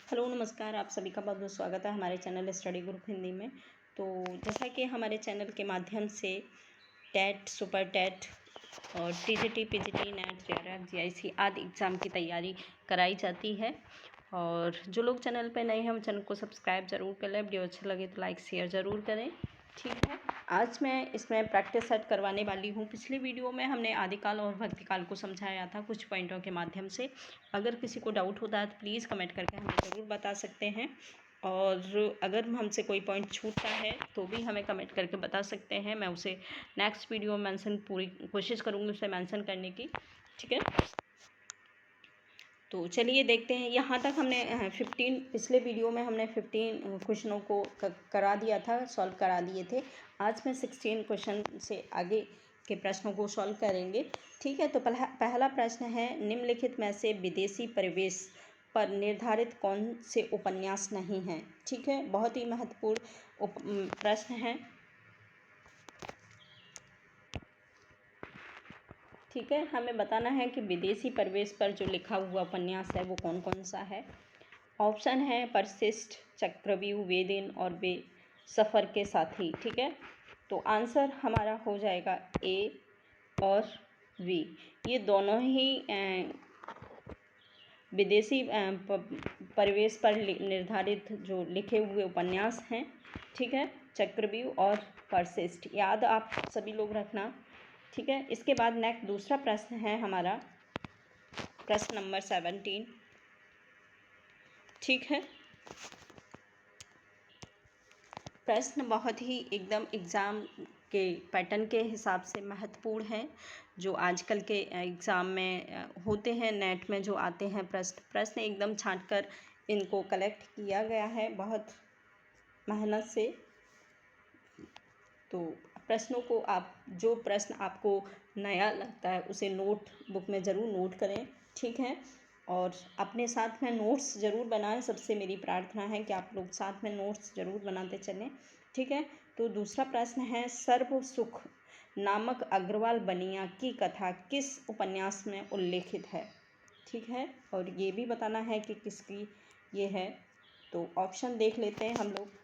Hello नमस्कार, आप सभी का बहुत बहुत स्वागत है हमारे चैनल स्टडी ग्रुप हिंदी में। तो जैसा कि हमारे चैनल के माध्यम से टेट, सुपर टेट और TGT, PGT, net, JRF, GIC आदि एग्ज़ाम की तैयारी कराई जाती है। और जो लोग चैनल पर नए हैं वो चैनल को सब्सक्राइब ज़रूर कर लें। वीडियो अच्छा लगे तो लाइक शेयर ज़रूर करें। ठीक है, आज मैं इसमें प्रैक्टिस सेट करवाने वाली हूँ। पिछली वीडियो में हमने आदिकाल और भक्तिकाल को समझाया था कुछ पॉइंटों के माध्यम से। अगर किसी को डाउट होता है तो प्लीज़ कमेंट करके हमें ज़रूर बता सकते हैं, और अगर हमसे कोई पॉइंट छूटता है तो भी हमें कमेंट करके बता सकते हैं। मैं उसे नेक्स्ट वीडियो में मेंशन पूरी कोशिश करूँगी उसे मेंशन करने की। ठीक है, तो चलिए देखते हैं। यहाँ तक हमने 15 पिछले वीडियो में हमने 15 क्वेश्चनों को करा दिया था, सॉल्व करा दिए थे। आज मैं 16 क्वेश्चन से आगे के प्रश्नों को सॉल्व करेंगे। ठीक है, तो पहला प्रश्न है, निम्नलिखित में से विदेशी परिवेश पर निर्धारित कौन से उपन्यास नहीं हैं। ठीक है, बहुत ही महत्वपूर्ण प्रश्न है। ठीक है, हमें बताना है कि विदेशी परिवेश पर जो लिखा हुआ उपन्यास है वो कौन कौन सा है। ऑप्शन है परसिस्ट, चक्रव्यूह, वेदिन और बेसफर के साथी। ठीक है, तो आंसर हमारा हो जाएगा ए और वी। ये दोनों ही विदेशी परिवेश पर निर्धारित जो लिखे हुए उपन्यास हैं। ठीक है, चक्रव्यूह और परसिस्ट याद आप सभी लोग रखना। ठीक है, इसके बाद नेक्स्ट दूसरा प्रश्न है हमारा प्रश्न नंबर 17। ठीक है, प्रश्न बहुत ही एकदम एग्ज़ाम के पैटर्न के हिसाब से महत्वपूर्ण है, जो आजकल के एग्ज़ाम में होते हैं, नेट में जो आते हैं प्रश्न एकदम छांट कर इनको कलेक्ट किया गया है बहुत मेहनत से। तो प्रश्नों को आप जो प्रश्न आपको नया लगता है उसे नोट बुक में ज़रूर नोट करें। ठीक है, और अपने साथ में नोट्स ज़रूर बनाएं। सबसे मेरी प्रार्थना है कि आप लोग साथ में नोट्स ज़रूर बनाते चलें। ठीक है, तो दूसरा प्रश्न है, सर्व सुख नामक अग्रवाल बनिया की कथा किस उपन्यास में उल्लेखित है। ठीक है, और ये भी बताना है कि किसकी ये है। तो ऑप्शन देख लेते हैं हम लोग।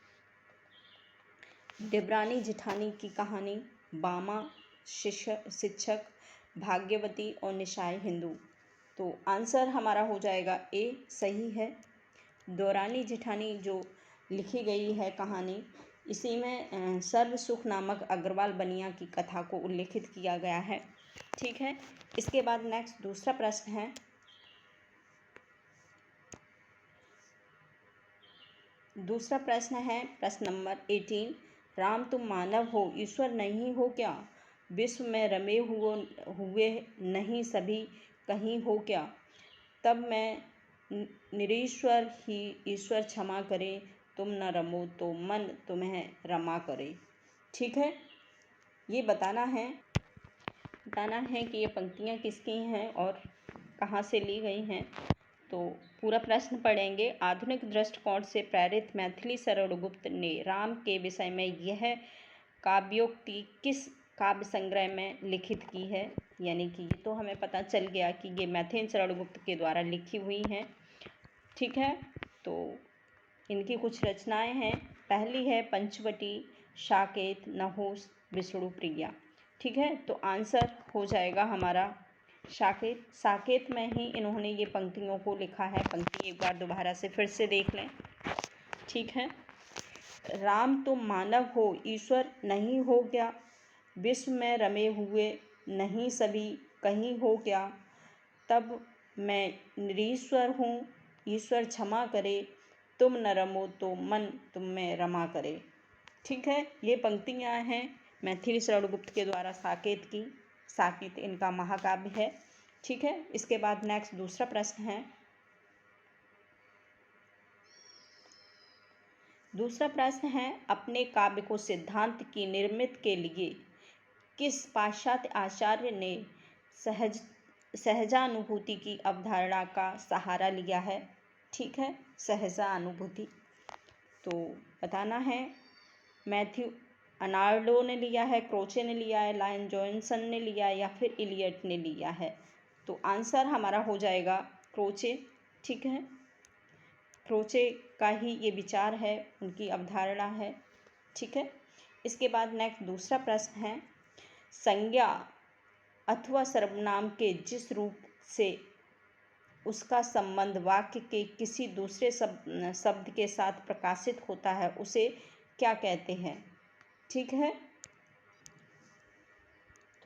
देवरानी जेठानी की कहानी, बामा, शिक्षक, भाग्यवती और निशाय हिंदू। तो आंसर हमारा हो जाएगा ए, सही है। देवरानी जेठानी जो लिखी गई है कहानी, इसी में सर्व सुख नामक अग्रवाल बनिया की कथा को उल्लेखित किया गया है। ठीक है, इसके बाद नेक्स्ट दूसरा प्रश्न है, प्रश्न नंबर 18। राम तुम मानव हो, ईश्वर नहीं हो क्या। विश्व में रमे हुए नहीं सभी कहीं हो क्या। तब मैं निरीश्वर ही ईश्वर क्षमा करे, तुम न रमो तो मन तुम्हें रमा करे। ठीक है, ये बताना है कि ये पंक्तियाँ किसकी हैं और कहाँ से ली गई हैं। तो पूरा प्रश्न पढ़ेंगे। आधुनिक दृष्टिकोण से प्रेरित मैथिली शरणगुप्त ने राम के विषय में यह काव्योक्ति किस काव्य संग्रह में लिखित की है। यानी कि ये तो हमें पता चल गया कि ये मैथिली शरणगुप्त के द्वारा लिखी हुई हैं। ठीक है, तो इनकी कुछ रचनाएं हैं। पहली है पंचवटी, साकेत, नहुस, विष्णुप्रिया। ठीक है, तो आंसर हो जाएगा हमारा साकेत में ही इन्होंने ये पंक्तियों को लिखा है। पंक्ति एक बार दोबारा से फिर से देख लें। ठीक है, राम तुम मानव हो, ईश्वर नहीं हो क्या। विश्व में रमे हुए नहीं सभी कहीं हो क्या। तब मैं निरीश्वर हूँ, ईश्वर क्षमा करे, तुम न रमो तो मन तुम में रमा करे। ठीक है, ये पंक्तियाँ हैं मैथिली शरणगुप्त के द्वारा साकेत इनका महाकाव्य है। ठीक है, इसके बाद नेक्स्ट दूसरा प्रश्न है। दूसरा प्रश्न है, अपने काव्य को सिद्धांत की निर्मित के लिए किस पाश्चात्य आचार्य ने सहजानुभूति की अवधारणा का सहारा लिया है। ठीक है, सहजानुभूति तो बताना है। मैथ्यू अर्नाल्डो ने लिया है, क्रोचे ने लिया है, लायन जॉनसन ने लिया है या फिर इलियट ने लिया है। तो आंसर हमारा हो जाएगा क्रोचे। ठीक है, क्रोचे का ही ये विचार है, उनकी अवधारणा है। ठीक है। इसके बाद नेक्स्ट दूसरा प्रश्न है, संज्ञा अथवा सर्वनाम के जिस रूप से उसका संबंध वाक्य के किसी दूसरे शब्द के साथ प्रकाशित होता है उसे क्या कहते हैं। ठीक है।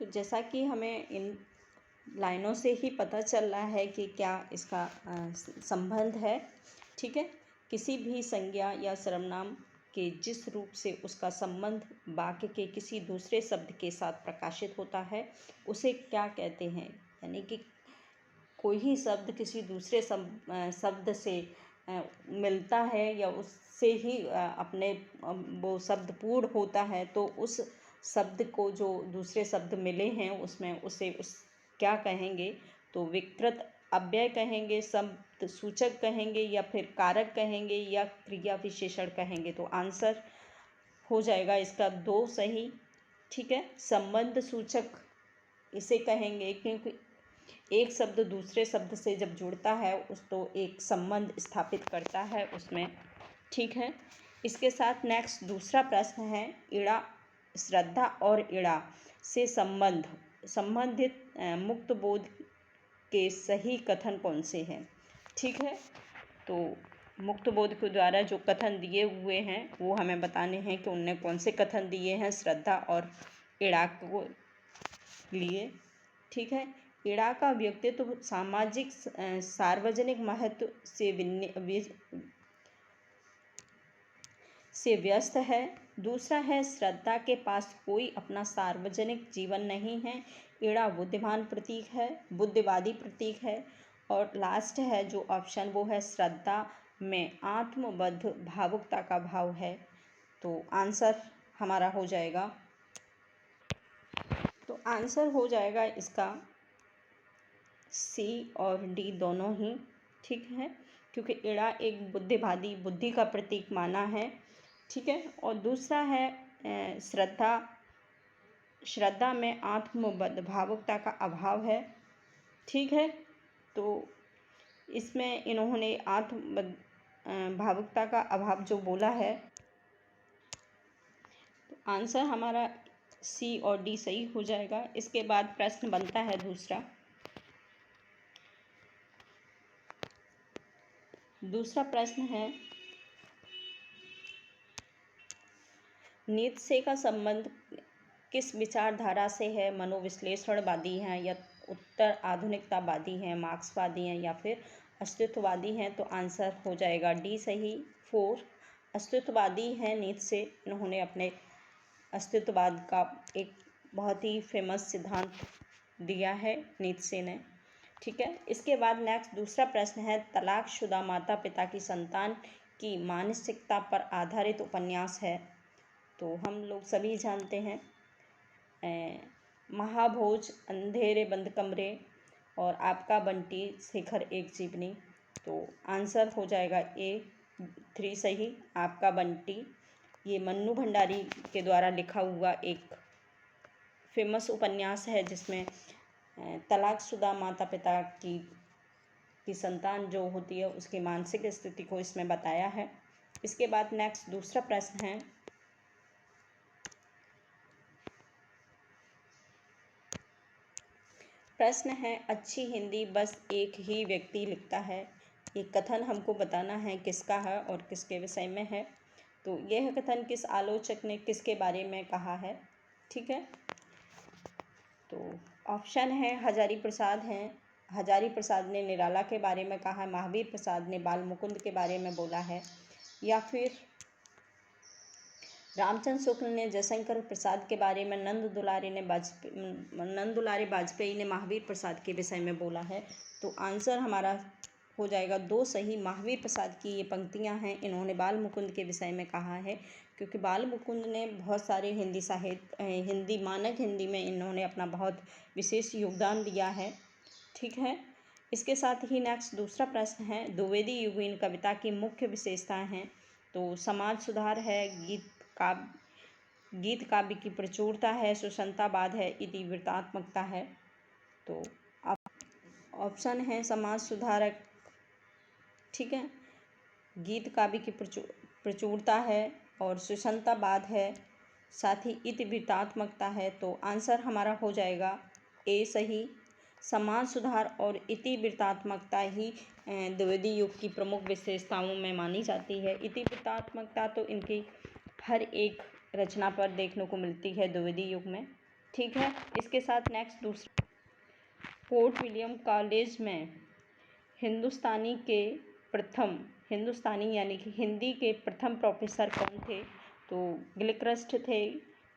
तो जैसा कि हमें इन लाइनों से ही पता चल रहा है कि क्या इसका संबंध है। ठीक है। किसी भी संज्ञा या सर्वनाम के जिस रूप से उसका संबंध वाक्य के किसी दूसरे शब्द के साथ प्रकाशित होता है उसे क्या कहते हैं। यानी कि कोई ही शब्द किसी दूसरे शब्द से मिलता है या उससे ही अपने वो शब्द पूर्ण होता है, तो उस शब्द को जो दूसरे शब्द मिले हैं उसमें उसे उस क्या कहेंगे। तो विकृत अव्यय कहेंगे, शब्द सूचक कहेंगे, या फिर कारक कहेंगे, या क्रिया विशेषण कहेंगे। तो आंसर हो जाएगा इसका 2 सही। ठीक है। संबंध सूचक इसे कहेंगे क्योंकि एक शब्द दूसरे शब्द से जब जुड़ता है उस तो एक संबंध स्थापित करता है उसमें। ठीक है। इसके साथ नेक्स्ट दूसरा प्रश्न है, इड़ा श्रद्धा और इड़ा से संबंधित मुक्त बोध के सही कथन कौन से हैं। ठीक है। तो मुक्त बोध के द्वारा जो कथन दिए हुए हैं वो हमें बताने हैं कि उनने कौन से कथन दिए हैं श्रद्धा और इड़ा को लिए। ठीक है। इड़ा का व्यक्तित्व सामाजिक सार्वजनिक महत्व से व्यस्त है। दूसरा है, श्रद्धा के पास कोई अपना सार्वजनिक जीवन नहीं है। इड़ा बुद्धिमान प्रतीक है, बुद्धिवादी प्रतीक है। और लास्ट है जो ऑप्शन वो है, श्रद्धा में आत्मबद्ध भावुकता का भाव है। तो आंसर हमारा हो जाएगा, तो आंसर हो जाएगा इसका सी और डी दोनों ही। ठीक है। क्योंकि इड़ा एक बुद्धिवादी बुद्धि का प्रतीक माना है। ठीक है। और दूसरा है श्रद्धा में आत्मबद्ध भावुकता का अभाव है। ठीक है। तो इसमें इन्होंने आत्मबद्ध भावुकता का अभाव जो बोला है, तो आंसर हमारा सी और डी सही हो जाएगा। इसके बाद प्रश्न बनता है दूसरा प्रश्न है, नीत्शे का संबंध किस विचारधारा से है। मनोविश्लेषणवादी हैं या उत्तर आधुनिकतावादी हैं, मार्क्सवादी हैं या फिर अस्तित्ववादी हैं। तो आंसर हो जाएगा डी सही 4। अस्तित्ववादी हैं नीत्शे। इन्होंने अपने अस्तित्ववाद का एक बहुत ही फेमस सिद्धांत दिया है नीत्शे ने। ठीक है। इसके बाद नेक्स्ट दूसरा प्रश्न है, तलाकशुदा माता पिता की संतान की मानसिकता पर आधारित उपन्यास है। तो हम लोग सभी जानते हैं महाभोज, अंधेरे बंद कमरे और आपका बंटी, शिखर एक जीवनी। तो आंसर हो जाएगा A3 सही, आपका बंटी। ये मन्नू भंडारी के द्वारा लिखा हुआ एक फेमस उपन्यास है जिसमें तलाकशुदा माता पिता की संतान जो होती है उसकी मानसिक स्थिति को इसमें बताया है। इसके बाद नेक्स्ट दूसरा प्रश्न है, अच्छी हिंदी बस एक ही व्यक्ति लिखता है। ये कथन हमको बताना है किसका है और किसके विषय में है। तो यह कथन किस आलोचक ने किसके बारे में कहा है। ठीक है। तो ऑप्शन है, हजारी प्रसाद हैं। हजारी प्रसाद ने निराला के बारे में कहा है, महावीर प्रसाद ने बाल मुकुंद के बारे में बोला है, या फिर रामचंद्र शुक्ल ने जयशंकर प्रसाद के बारे में, नंद दुलारे वाजपेयी ने महावीर प्रसाद के विषय में बोला है। तो आंसर हमारा हो जाएगा 2 सही। महावीर प्रसाद की ये पंक्तियां हैं, इन्होंने बाल मुकुंद के विषय में कहा है क्योंकि बाल मुकुंद ने बहुत सारे हिंदी साहित्य मानक हिंदी में इन्होंने अपना बहुत विशेष योगदान दिया है। ठीक है। इसके साथ ही नेक्स्ट दूसरा प्रश्न है, द्विवेदी युगीन कविता की मुख्य विशेषताएं हैं। तो समाज सुधार है, गीत काव्य की प्रचुरता है, सुसंतावाद है, इतिवृत्तात्मकता है। तो ऑप्शन है समाज सुधारक। ठीक है। गीत काव्य की प्रचुरता है और सुसंतावाद है, साथ ही इतिवृत्तात्मकता है। तो आंसर हमारा हो जाएगा ए सही। समाज सुधार और इतिवृत्तात्मकता ही द्विवेदी युग की प्रमुख विशेषताओं में मानी जाती है। इतिवृत्तात्मकता तो इनकी हर एक रचना पर देखने को मिलती है द्विवेदी युग में। ठीक है, इसके साथ नेक्स्ट दूसरा, फोर्ट विलियम कॉलेज में हिंदुस्तानी यानी कि हिंदी के प्रथम प्रोफेसर कौन थे? तो गिलक्रिस्ट थे,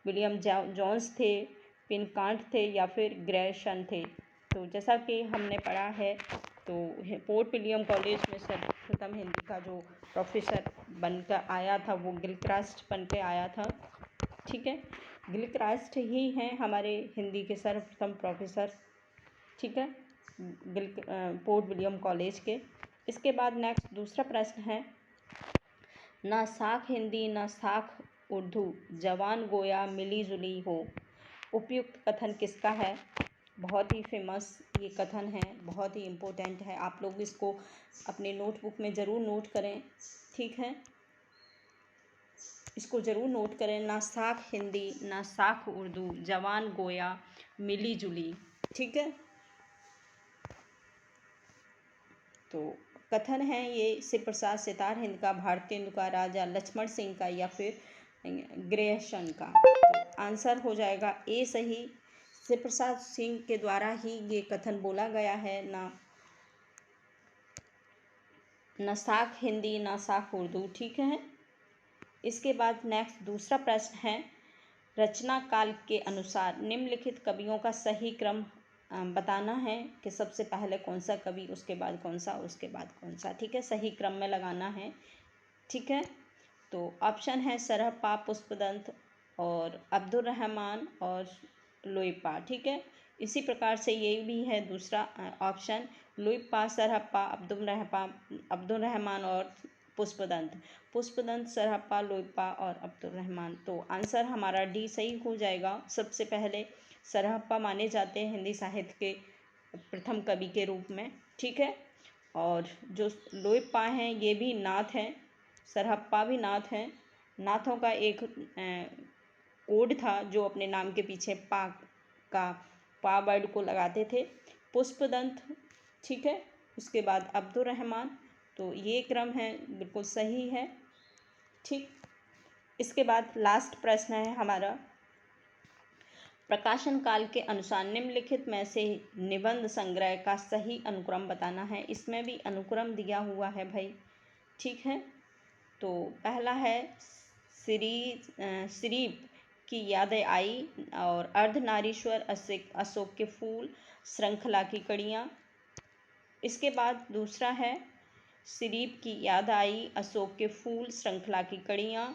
विलियम जोन्स थे, पिनकार्ट थे या फिर ग्रेशन थे। तो जैसा कि हमने पढ़ा है, तो फोर्ट विलियम कॉलेज में सर्वप्रथम हिंदी का जो प्रोफेसर बनकर आया था वो गिलक्रिस्ट बन के आया था। ठीक है, गिलक्रिस्ट ही हैं हमारे हिंदी के सर्वप्रथम प्रोफेसर। ठीक है, फोर्ट विलियम कॉलेज के। इसके बाद नेक्स्ट दूसरा प्रश्न है, ना साख हिंदी ना साख उर्दू, जवान गोया मिली जुली हो। उपयुक्त कथन किसका है? बहुत ही फेमस ये कथन है, बहुत ही इम्पोर्टेंट है, आप लोग इसको अपने नोटबुक में ज़रूर नोट करें। ठीक है, इसको ज़रूर नोट करें, ना साख हिंदी ना साख उर्दू, जवान गोया मिली जुली। ठीक है, तो कथन है ये शिव प्रसाद सितार हिंद का, भारतेंदु का, राजा लक्ष्मण सिंह का या फिर ग्रेशन का। तो आंसर हो जाएगा ए सही। शिव प्रसाद सिंह के द्वारा ही ये कथन बोला गया है, ना साख हिंदी ना साख उर्दू। ठीक है, इसके बाद नेक्स्ट दूसरा प्रश्न है, रचना काल के अनुसार निम्नलिखित कवियों का सही क्रम बताना है कि सबसे पहले कौन सा कवि, उसके बाद कौन सा, उसके बाद कौन सा। ठीक है, सही क्रम में लगाना है। ठीक है, तो ऑप्शन है सरहप्पा, पुष्पदंत और अब्दुल रहमान और लोईपा। ठीक है, इसी प्रकार से ये भी है दूसरा ऑप्शन, लोईपा, सरहप्पा, अब्दुल रहमान और पुष्पदंत, सरहप्पा, लोईपा और अब्दुल रहमान। तो आंसर हमारा डी सही हो जाएगा। सबसे पहले सरहप्पा माने जाते हैं हिंदी साहित्य के प्रथम कवि के रूप में। ठीक है, और जो लोईपा हैं ये भी नाथ हैं, सरहप्पा भी नाथ हैं। नाथों का एक कोड था जो अपने नाम के पीछे पा वर्ड को लगाते थे। पुष्पदंत, ठीक है, उसके बाद अब्दुल रहमान। तो ये क्रम है, बिल्कुल सही है। ठीक, इसके बाद लास्ट प्रश्न है हमारा, प्रकाशन काल के अनुसार निम्नलिखित में से निबंध संग्रह का सही अनुक्रम बताना है। इसमें भी अनुक्रम दिया हुआ है भाई। ठीक है, तो पहला है सिरीप की यादें आई और अर्धनारीश्वर, अशोक के फूल, श्रृंखला की कड़ियाँ। इसके बाद दूसरा है सिरीप की याद आई, अशोक के फूल, श्रृंखला की कड़ियाँ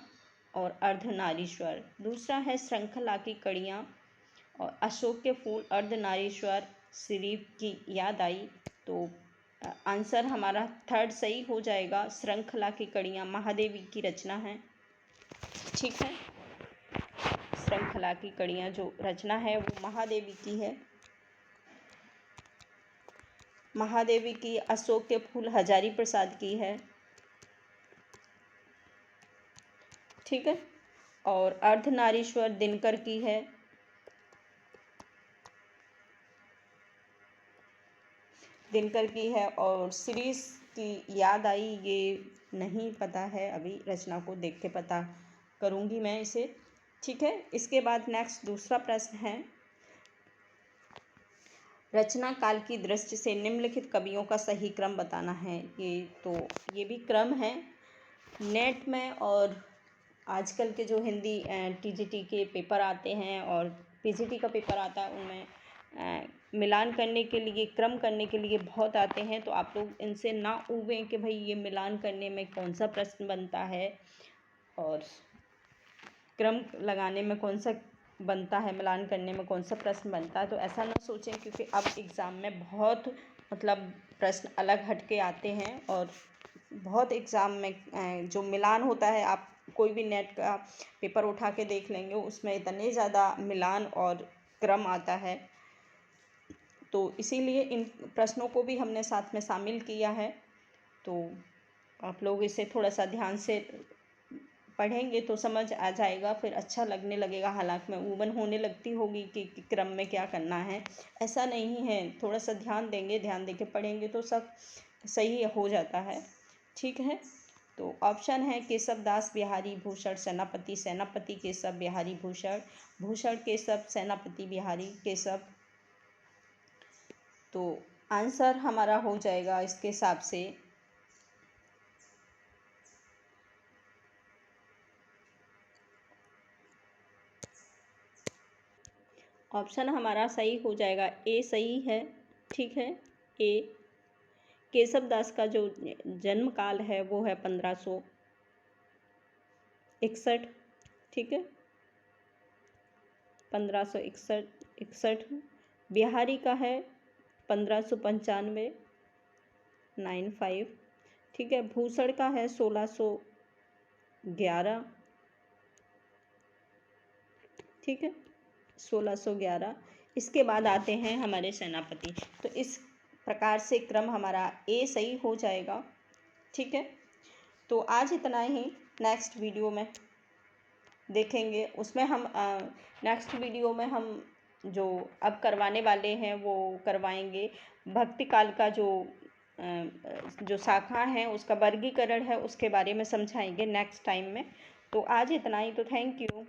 और अर्धनारीश्वर। दूसरा है श्रृंखला की कड़ियाँ और अशोक के फूल, अर्धनारीश्वर, सिरीप की याद आई। तो आंसर हमारा थर्ड सही हो जाएगा। श्रृंखला की कड़ियाँ महादेवी की रचना है। ठीक है, श्रृंखला की कड़ियाँ जो रचना है वो महादेवी की है। महादेवी की, अशोक के फूल हजारी प्रसाद की है। ठीक है, और अर्धनारीश्वर दिनकर की है। और सीरीज की याद आई, ये नहीं पता है, अभी रचना को देख के पता करूँगी मैं इसे। ठीक है, इसके बाद नेक्स्ट दूसरा प्रश्न है, रचना काल की दृष्टि से निम्नलिखित कवियों का सही क्रम बताना है। ये भी क्रम है नेट में, और आजकल के जो हिंदी टीजीटी के पेपर आते हैं और पीजीटी का पेपर आता है, उनमें मिलान करने के लिए, क्रम करने के लिए बहुत आते हैं। तो आप लोग इनसे ना उबें कि भाई ये मिलान करने में कौन सा प्रश्न बनता है और क्रम लगाने में कौन सा बनता है, मिलान करने में कौन सा प्रश्न बनता है। तो ऐसा ना सोचें, क्योंकि अब एग्ज़ाम में बहुत प्रश्न अलग हट के आते हैं और बहुत एग्ज़ाम में जो मिलान होता है, आप कोई भी नेट का पेपर उठा के देख लेंगे, उसमें इतने ज़्यादा मिलान और क्रम आता है। तो इसीलिए इन प्रश्नों को भी हमने साथ में शामिल किया है। तो आप लोग इसे थोड़ा सा ध्यान से पढ़ेंगे तो समझ आ जाएगा, फिर अच्छा लगने लगेगा। हालांकि में ऊबन होने लगती होगी कि क्रम में क्या करना है, ऐसा नहीं है। थोड़ा सा ध्यान देंगे, ध्यान देके पढ़ेंगे तो सब सही हो जाता है। ठीक है, तो ऑप्शन है केशव दास बिहारी भूषण सेनापति, सेनापति केशव बिहारी भूषण, भूषण केशव सेनापति बिहारी केशव। तो आंसर हमारा हो जाएगा इसके हिसाब से ऑप्शन हमारा सही हो जाएगा, ए सही है। ठीक है, ए। केशव दास का जो जन्म काल है वो है 1561। ठीक है, 1561। बिहारी का है 1595, 95। ठीक है, भूषण का है 1611। ठीक है, 1611। इसके बाद आते हैं हमारे सेनापति। तो इस प्रकार से क्रम हमारा ए सही हो जाएगा। ठीक है, तो आज इतना ही। नेक्स्ट वीडियो में देखेंगे, उसमें हम नेक्स्ट वीडियो में हम जो अब करवाने वाले हैं वो करवाएंगे भक्ति काल का जो शाखा है उसका वर्गीकरण है, उसके बारे में समझाएंगे नेक्स्ट टाइम में। तो आज इतना ही। तो थैंक यू।